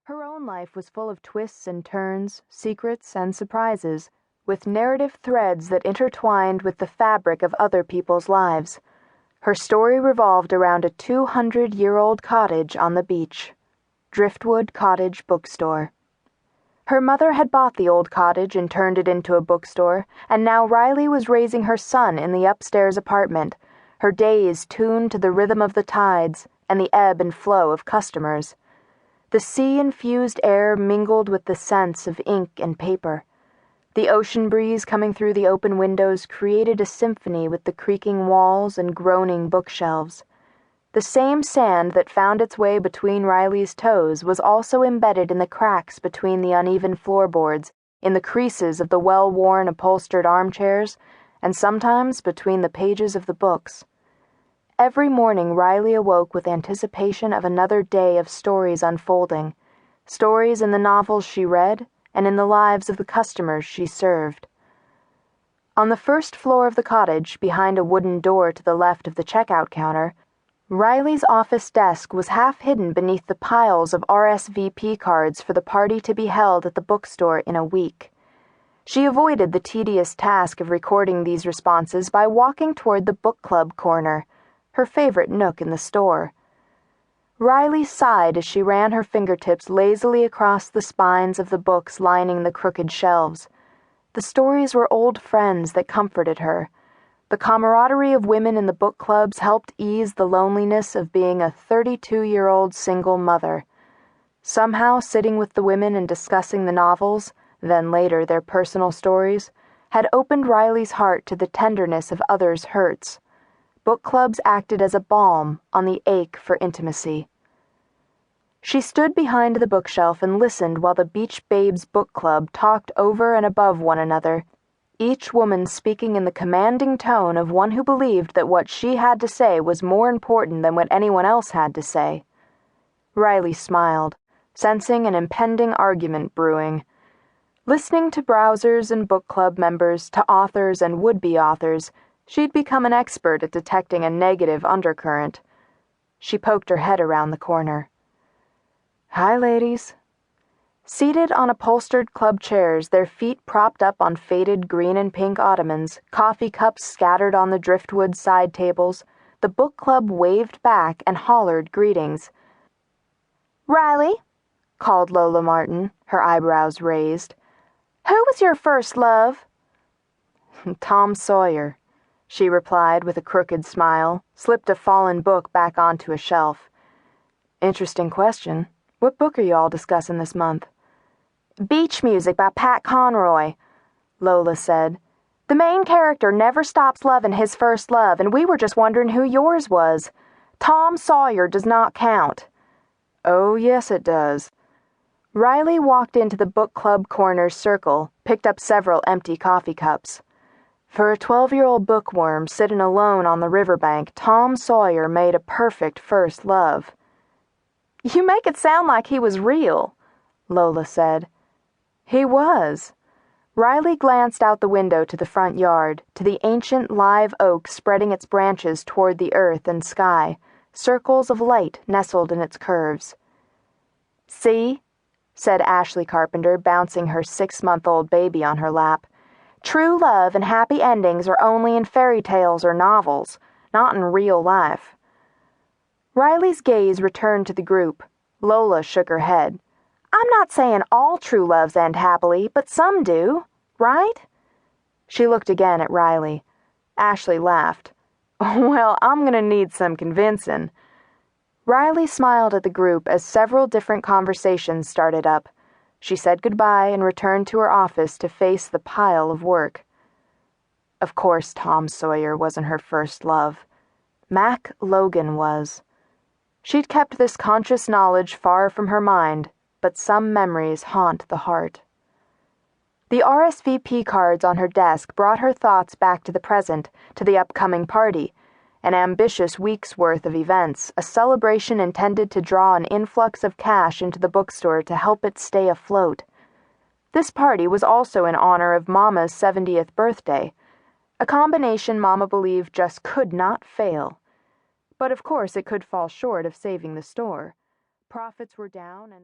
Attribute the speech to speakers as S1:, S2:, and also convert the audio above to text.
S1: Her own life was full of twists and turns, secrets and surprises, with narrative threads that intertwined with the fabric of other people's lives. Her story revolved around a 200-year-old cottage on the beach. Driftwood Cottage Bookstore. Her mother had bought the old cottage and turned it into a bookstore, and now Riley was raising her son in the upstairs apartment, her days tuned to the rhythm of the tides and the ebb and flow of customers. The sea-infused air mingled with the scents of ink and paper. The ocean breeze coming through the open windows created a symphony with the creaking walls and groaning bookshelves. The same sand that found its way between Riley's toes was also embedded in the cracks between the uneven floorboards, in the creases of the well-worn upholstered armchairs, and sometimes between the pages of the books. Every morning Riley awoke with anticipation of another day of stories unfolding, stories in the novels she read and in the lives of the customers she served. On the first floor of the cottage, behind a wooden door to the left of the checkout counter, Riley's office desk was half hidden beneath the piles of RSVP cards for the party to be held at the bookstore in a week. She avoided the tedious task of recording these responses by walking toward the book club corner, her favorite nook in the store. Riley sighed as she ran her fingertips lazily across the spines of the books lining the crooked shelves. The stories were old friends that comforted her. The camaraderie of women in the book clubs helped ease the loneliness of being a 32-year-old single mother. Somehow, sitting with the women and discussing the novels, then later their personal stories, had opened Riley's heart to the tenderness of others' hurts. Book clubs acted as a balm on the ache for intimacy. She stood behind the bookshelf and listened while the Beach Babes Book Club talked over and above one another, each woman speaking in the commanding tone of one who believed that what she had to say was more important than what anyone else had to say. Riley smiled, sensing an impending argument brewing. Listening to browsers and book club members, to authors and would-be authors, she'd become an expert at detecting a negative undercurrent. She poked her head around the corner. "Hi, ladies." Seated on upholstered club chairs, their feet propped up on faded green and pink ottomans, coffee cups scattered on the driftwood side tables, the book club waved back and hollered greetings. "Riley," called Lola Martin, her eyebrows raised. "Who was your first love?" "Tom Sawyer," she replied with a crooked smile, slipped a fallen book back onto a shelf. "Interesting question. What book are you all discussing this month?" "Beach Music by Pat Conroy," Lola said. "The main character never stops loving his first love, and we were just wondering who yours was. Tom Sawyer does not count." "Oh, yes, it does." Riley walked into the book club corner's circle, picked up several empty coffee cups. For a 12-year-old bookworm sitting alone on the riverbank, Tom Sawyer made a perfect first love. "You make it sound like he was real," Lola said. "He was." Riley glanced out the window to the front yard, to the ancient live oak spreading its branches toward the earth and sky, circles of light nestled in its curves. "See?" said Ashley Carpenter, bouncing her 6-month-old baby on her lap. "True love and happy endings are only in fairy tales or novels, not in real life." Riley's gaze returned to the group. Lola shook her head. "I'm not saying all true loves end happily, but some do, right?" She looked again at Riley. Ashley laughed. "Well, I'm gonna need some convincing." Riley smiled at the group as several different conversations started up. She said goodbye and returned to her office to face the pile of work. Of course Tom Sawyer wasn't her first love. Mack Logan was. She'd kept this conscious knowledge far from her mind, but some memories haunt the heart. The RSVP cards on her desk brought her thoughts back to the present, to the upcoming party, an ambitious week's worth of events, a celebration intended to draw an influx of cash into the bookstore to help it stay afloat. This party was also in honor of Mama's 70th birthday, a combination Mama believed just could not fail. But of course it could fall short of saving the store. Profits were down and